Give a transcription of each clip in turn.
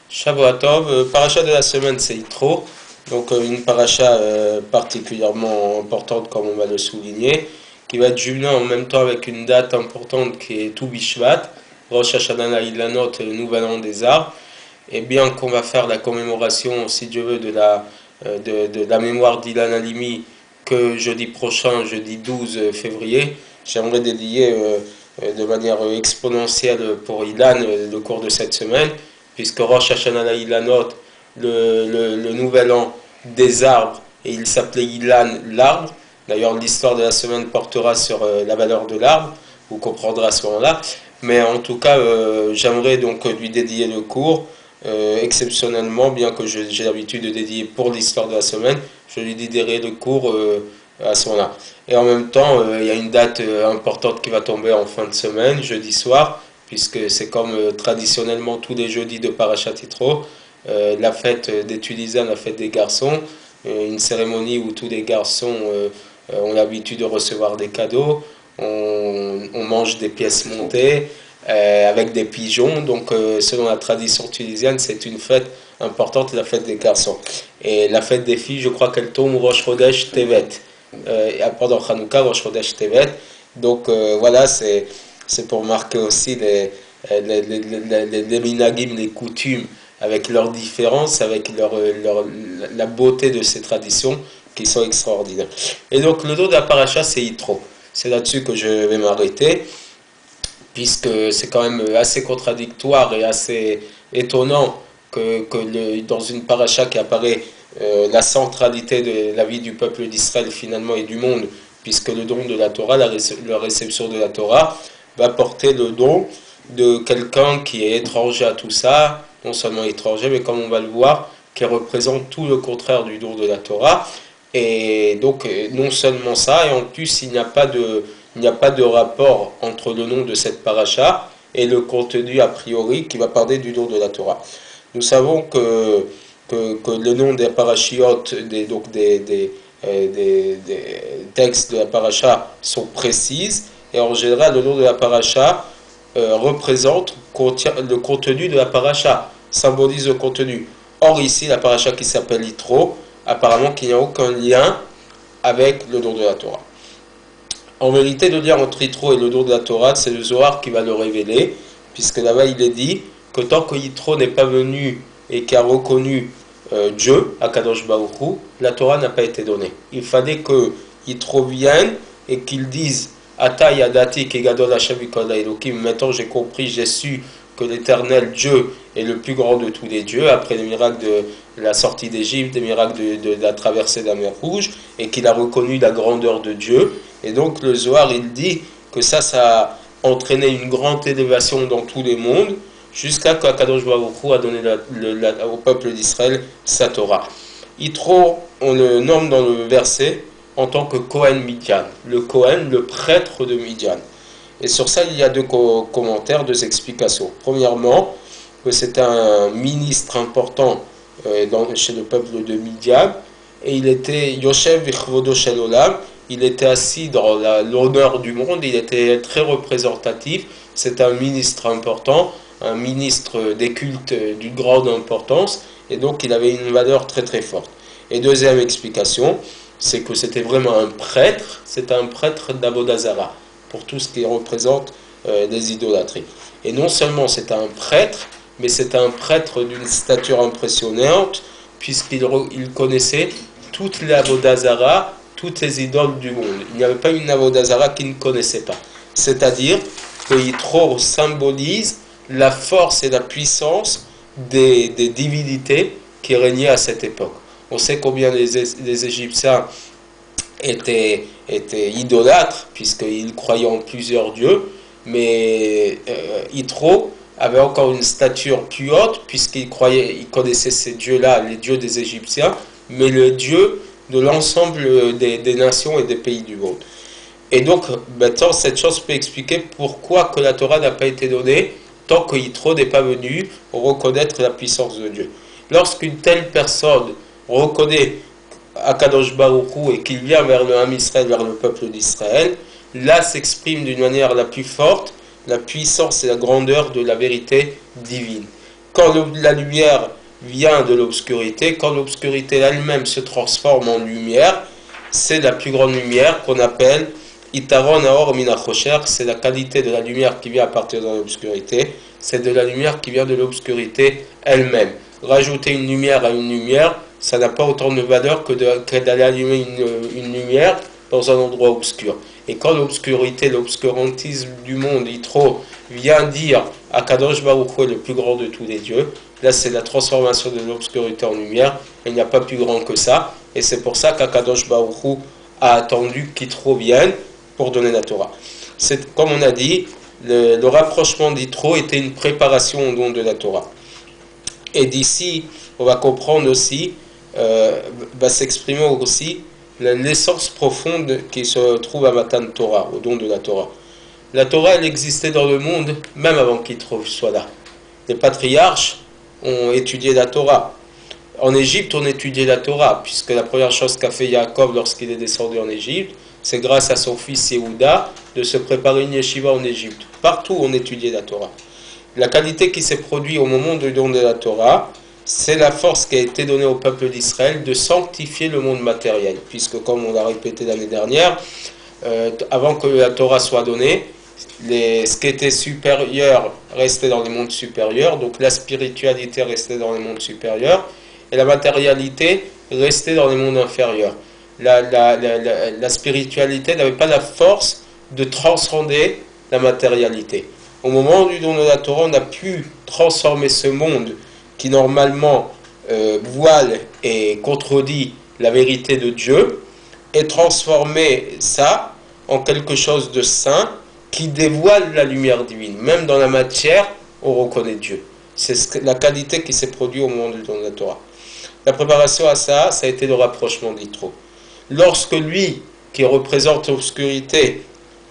Shavuot paracha de la semaine, c'est Yitro. Donc une paracha particulièrement importante, comme on va le souligner, qui va être jumelée en même temps avec une date importante qui est Tu Bishvat, Rosh Hashanah Ilanot, le nouvel an des arbres. Et bien qu'on va faire la commémoration, si Dieu veut, de la mémoire d'Ilan Halimi que jeudi prochain, jeudi 12 février, j'aimerais dédier de manière exponentielle pour Ilan le cours de cette semaine, puisque Rosh Hashanah Ilanot, le nouvel an des arbres, et il s'appelait Ilan l'arbre. D'ailleurs, l'histoire de la semaine portera sur la valeur de l'arbre, vous comprendrez à ce moment-là. Mais en tout cas, j'aimerais donc lui dédier le cours. Exceptionnellement, bien que j'ai l'habitude de dédier pour l'histoire de la semaine, je lui dédierai le cours à ce moment-là. Et en même temps, il y a une date importante qui va tomber en fin de semaine, jeudi soir, puisque c'est comme traditionnellement tous les jeudis de Parashat Yitro, la fête des Tunisins, la fête des garçons, une cérémonie où tous les garçons ont l'habitude de recevoir des cadeaux, on mange des pièces montées, avec des pigeons. Donc, selon la tradition tunisienne, c'est une fête importante, la fête des garçons. Et la fête des filles, je crois qu'elle tombe Rosh Chodesh Tevet. Pendant Hanouka, Rosh Chodesh Tevet. Donc, voilà, c'est pour marquer aussi les minagim, les coutumes, avec leurs différences, avec la beauté de ces traditions qui sont extraordinaires. Et donc, le dos de la paracha, c'est Yitro. C'est là-dessus que je vais m'arrêter, puisque c'est quand même assez contradictoire et assez étonnant que dans une paracha qui apparaît la centralité de la vie du peuple d'Israël finalement et du monde, puisque le don de la Torah, la réception de la Torah, va porter le don de quelqu'un qui est étranger à tout ça, non seulement étranger, mais comme on va le voir, qui représente tout le contraire du don de la Torah. Et donc, non seulement ça, et en plus, il n'y a pas de rapport entre le nom de cette paracha et le contenu a priori qui va parler du don de la Torah. Nous savons que le nom des parachiotes, des textes de la paracha sont précises, et en général, le nom de la paracha contient le contenu de la paracha, symbolise le contenu. Or, ici, la paracha qui s'appelle Yitro, apparemment qu'il n'y a aucun lien avec le don de la Torah. En vérité, le lien entre Yitro et le don de la Torah, c'est le Zohar qui va le révéler, puisque là-bas il est dit que tant que Yitro n'est pas venu et qui a reconnu Dieu, Akadosh Baruch Hu, la Torah n'a pas été donnée. Il fallait que Yitro vienne et qu'il dise Ata yadati kegadol Hashem mikol haElokim. Maintenant j'ai compris, j'ai su que l'Éternel Dieu est le plus grand de tous les dieux, après les miracles de la sortie d'Égypte, les miracles de la traversée de la mer Rouge, et qu'il a reconnu la grandeur de Dieu. Et donc le Zohar, il dit que ça a entraîné une grande élévation dans tous les mondes, jusqu'à qu'Akadosh Baruch Hu a donné au peuple d'Israël sa Torah. Yitro, on le nomme dans le verset en tant que Kohen Midian, le Kohen, le prêtre de Midian. Et sur ça, il y a deux commentaires, deux explications. Premièrement, que c'est un ministre important chez le peuple de Midian, et il était Yoshev Vichvodo Shel Olam, il était assis dans l'honneur du monde, il était très représentatif, c'est un ministre important, un ministre des cultes d'une grande importance, et donc il avait une valeur très très forte. Et deuxième explication, c'est que c'était vraiment un prêtre, c'est un prêtre d'Avodazara, pour tout ce qui représente des idolâtries. Et non seulement c'est un prêtre, mais c'est un prêtre d'une stature impressionnante, puisqu'il connaissait toutes les Avodazara, toutes les idoles du monde. Il n'y avait pas une Avodazara qu'il ne connaissait pas. C'est-à-dire que Yitro symbolise la force et la puissance des divinités qui régnaient à cette époque. On sait combien les Égyptiens étaient idolâtres, puisqu'ils croyaient en plusieurs dieux, mais Yitro avait encore une stature plus haute, puisqu'il connaissait ces dieux-là, les dieux des Égyptiens, mais le dieu de l'ensemble des nations et des pays du monde. Et donc, maintenant, cette chose peut expliquer pourquoi que la Torah n'a pas été donnée tant que Yitro n'est pas venu reconnaître la puissance de Dieu. Lorsqu'une telle personne reconnaît Akadosh Baruch Hu et qu'il vient vers le Ham Israël, vers le peuple d'Israël, là s'exprime d'une manière la plus forte la puissance et la grandeur de la vérité divine. quand la lumière vient de l'obscurité, quand l'obscurité elle-même se transforme en lumière, c'est la plus grande lumière qu'on appelle Itaron Aor Minachosher, c'est la qualité de la lumière qui vient à partir de l'obscurité, c'est de la lumière qui vient de l'obscurité elle-même. Rajouter une lumière à une lumière, ça n'a pas autant de valeur que d'aller allumer une lumière dans un endroit obscur. Et quand l'obscurité, l'obscurantisme du monde, Yitro, vient dire à Kadosh Baruch Hu est le plus grand de tous les dieux, là c'est la transformation de l'obscurité en lumière, il n'y a pas plus grand que ça, et c'est pour ça qu'Akadosh Baruch Hu a attendu qu'Yitro vienne pour donner la Torah. C'est, comme on a dit, le rapprochement d'Yitro était une préparation au don de la Torah. Et d'ici, on va comprendre aussi, va s'exprimer aussi l'essence profonde qui se trouve à Matan Torah, au don de la Torah. La Torah, elle existait dans le monde même avant qu'Yitro soit là. Les patriarches ont étudié la Torah. En Égypte, on étudiait la Torah, puisque la première chose qu'a fait Yaakov lorsqu'il est descendu en Égypte, c'est grâce à son fils Yehuda de se préparer une yeshiva en Égypte. Partout, on étudiait la Torah. La qualité qui s'est produite au moment du don de la Torah, c'est la force qui a été donnée au peuple d'Israël de sanctifier le monde matériel, puisque comme on l'a répété l'année dernière, avant que la Torah soit donnée, ce qui était supérieur restait dans les mondes supérieurs, donc la spiritualité restait dans les mondes supérieurs, et la matérialité restait dans les mondes inférieurs. La spiritualité n'avait pas la force de transcender la matérialité. Au moment du don de la Torah, on a pu transformer ce monde qui normalement voile et contredit la vérité de Dieu, et transformer ça en quelque chose de saint qui dévoile la lumière divine. Même dans la matière, on reconnaît Dieu. C'est la qualité qui s'est produite au moment du don de la Torah. La préparation à ça, ça a été le rapprochement d'Yitro. Lorsque lui, qui représente l'obscurité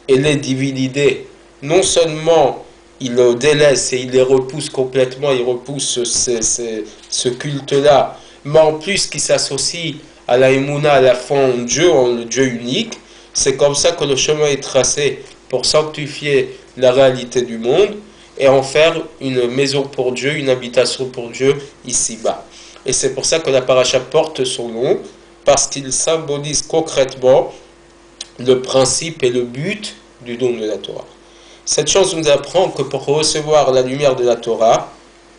et les divinités, non seulement il le délaisse et il les repousse complètement, il repousse ce culte-là, mais en plus qui s'associe à la Emouna, à la foi en Dieu, en le Dieu unique, c'est comme ça que le chemin est tracé pour sanctifier la réalité du monde et en faire une maison pour Dieu, une habitation pour Dieu ici-bas. Et c'est pour ça que la paracha porte son nom, parce qu'il symbolise concrètement le principe et le but du don de la Torah. Cette chose nous apprend que pour recevoir la lumière de la Torah,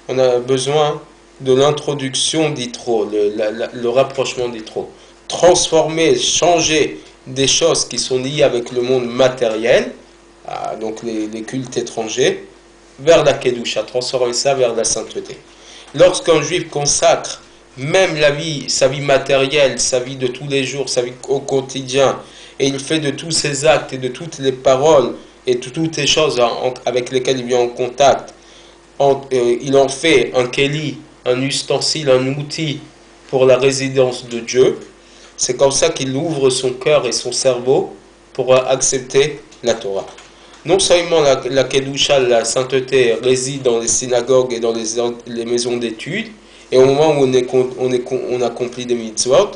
on a besoin de l'introduction d'Yitro, le rapprochement d'Yitro. Transformer, changer des choses qui sont liées avec le monde matériel, donc les cultes étrangers, vers la Kedusha, transformer ça vers la sainteté. Lorsqu'un juif consacre même sa vie matérielle, sa vie de tous les jours, sa vie au quotidien, et il fait de tous ses actes et de toutes les paroles et de toutes les choses avec lesquelles il vient en contact, il en fait un keli, un ustensile, un outil pour la résidence de Dieu. C'est comme ça qu'il ouvre son cœur et son cerveau pour accepter la Torah. Non seulement la Kedusha, la sainteté, réside dans les synagogues et dans les maisons d'études, et au moment où on accomplit des mitzvot,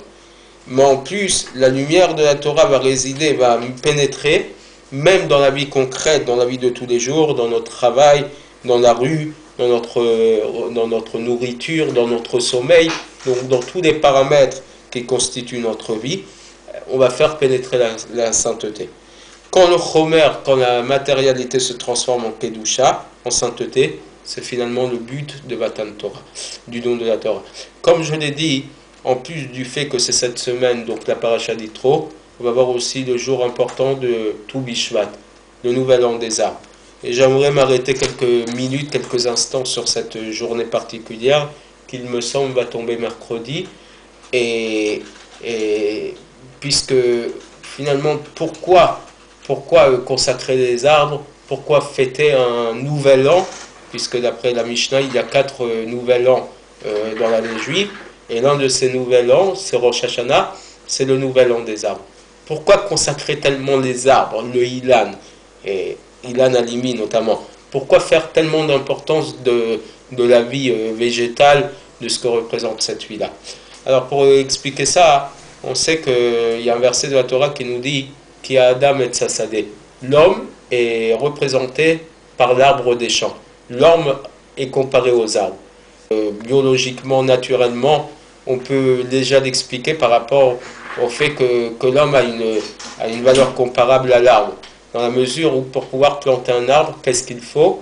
mais en plus, la lumière de la Torah va résider, va pénétrer, même dans la vie concrète, dans la vie de tous les jours, dans notre travail, dans la rue, dans notre nourriture, dans notre sommeil, donc dans tous les paramètres qui constituent notre vie, on va faire pénétrer la sainteté. Quand le chomer, quand la matérialité se transforme en kedusha, en sainteté, c'est finalement le but de Matan Torah, du don de la Torah. Comme je l'ai dit, en plus du fait que c'est cette semaine, donc la paracha d'Yitro, on va voir aussi le jour important de Tu Bishvat, le nouvel an des arbres. Et j'aimerais m'arrêter quelques minutes, quelques instants sur cette journée particulière, qu'il me semble va tomber mercredi. Et puisque finalement, pourquoi consacrer les arbres? Pourquoi fêter un nouvel an? Puisque d'après la Mishnah, il y a 4 nouvel an dans l'année juive. Et l'un de ces nouvel an, c'est Rosh Hashanah, c'est le nouvel an des arbres. Pourquoi consacrer tellement les arbres, le Ilan, et Ilan Alimi notamment? Pourquoi faire tellement d'importance de la vie végétale, de ce que représente cette vie-là? Alors pour expliquer ça, on sait qu'il y a un verset de la Torah qui nous dit qu'il y a Adam et Tsasadeh. L'homme est représenté par l'arbre des champs. L'homme est comparé aux arbres. biologiquement, naturellement, on peut déjà l'expliquer par rapport au fait que l'homme a une valeur comparable à l'arbre. Dans la mesure où pour pouvoir planter un arbre, qu'est-ce qu'il faut?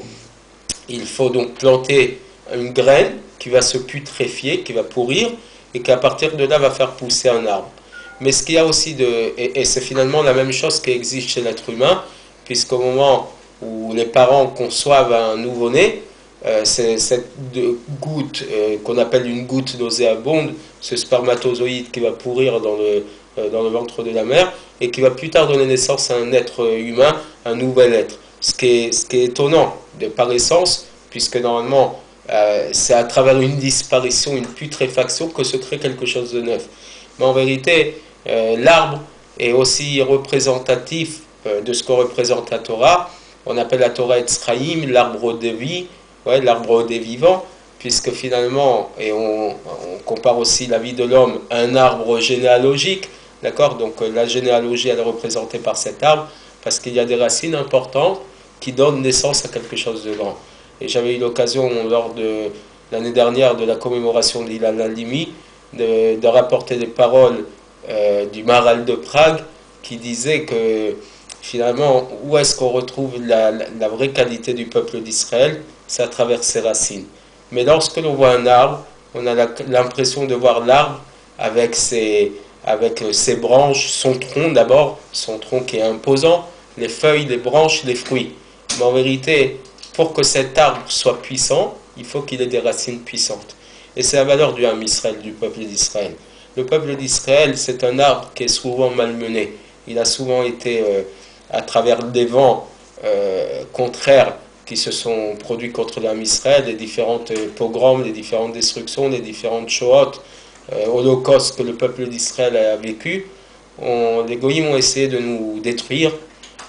Il faut donc planter une graine qui va se putréfier, qui va pourrir, et qui à partir de là va faire pousser un arbre. Mais ce qu'il y a aussi et c'est finalement la même chose qui existe chez l'être humain, puisqu'au moment où les parents conçoivent un nouveau-né, c'est cette goutte qu'on appelle une goutte nauséabonde, ce spermatozoïde qui va pourrir dans le ventre de la mère et qui va plus tard donner naissance à un être humain, un nouvel être. Ce qui est étonnant par essence, puisque normalement c'est à travers une disparition, une putréfaction que se crée quelque chose de neuf. Mais en vérité, l'arbre est aussi représentatif de ce que représente la Torah. On appelle la Torah Etz Chaim, l'arbre de vie, ouais, l'arbre des vivants, puisque finalement, et on compare aussi la vie de l'homme à un arbre généalogique, d'accord? Donc la généalogie, elle est représentée par cet arbre, parce qu'il y a des racines importantes qui donnent naissance à quelque chose de grand. Et j'avais eu l'occasion, lors de l'année dernière, de la commémoration de l'Ilal Halimi, de rapporter des paroles du Maharal de Prague, qui disait que finalement, où est-ce qu'on retrouve la vraie qualité du peuple d'Israël? C'est à travers ses racines. Mais lorsque l'on voit un arbre, on a l'impression de voir l'arbre avec ses branches, son tronc d'abord, son tronc qui est imposant, les feuilles, les branches, les fruits. Mais en vérité, pour que cet arbre soit puissant, il faut qu'il ait des racines puissantes. Et c'est la valeur du Ham Israël, du peuple d'Israël. Le peuple d'Israël, c'est un arbre qui est souvent malmené. Il a souvent été, à travers des vents contraires qui se sont produits contre l'Am Israël, les différentes pogroms, les différentes destructions, les différentes shohot, holocaustes que le peuple d'Israël a vécu. Les goyim ont essayé de nous détruire.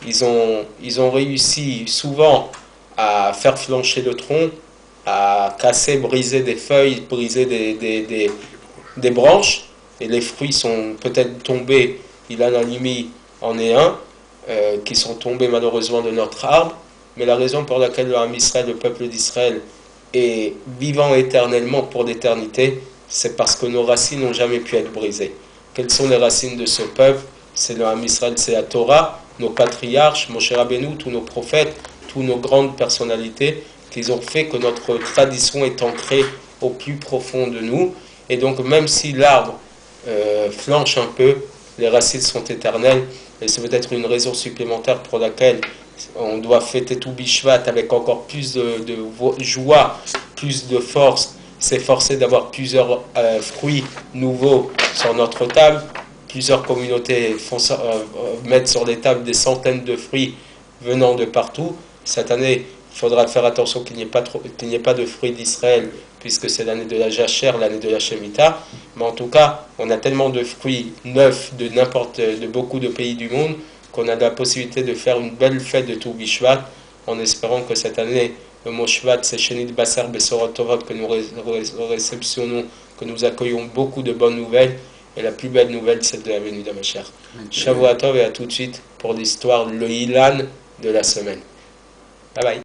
Ils ont réussi souvent à faire flancher le tronc, à casser, briser des feuilles, briser des branches, et les fruits sont peut-être tombés, il en a mis en est un, qui sont tombés malheureusement de notre arbre, mais la raison pour laquelle le Ham Israël, le peuple d'Israël, est vivant éternellement pour l'éternité, c'est parce que nos racines n'ont jamais pu être brisées. Quelles sont les racines de ce peuple? C'est le Ham Israël, c'est la Torah, nos patriarches, Moshe Rabbeinu, tous nos prophètes, tous nos grandes personnalités, qui ont fait que notre tradition est ancrée au plus profond de nous. Et donc même si l'arbre flanche un peu, les racines sont éternelles, et c'est peut-être une raison supplémentaire pour laquelle on doit fêter tout Bishvat avec encore plus de joie, plus de force, s'efforcer d'avoir plusieurs fruits nouveaux sur notre table. Plusieurs communautés mettent sur les tables des centaines de fruits venant de partout. Cette année, il faudra faire attention qu'il n'y ait pas de fruits d'Israël, puisque c'est l'année de la Jachère, l'année de la Shemitah. Mais en tout cas, on a tellement de fruits neufs de beaucoup de pays du monde qu'on a la possibilité de faire une belle fête de tout Bishvat, en espérant que cette année, le mot Shvat, c'est Shenit Basar Besorot Tovot, que nous réceptionnons, que nous accueillons beaucoup de bonnes nouvelles. Et la plus belle nouvelle, c'est de la venue d'Amashar. Shavuot Tov, et à tout de suite pour l'histoire, le Ilan de la semaine. Bye bye.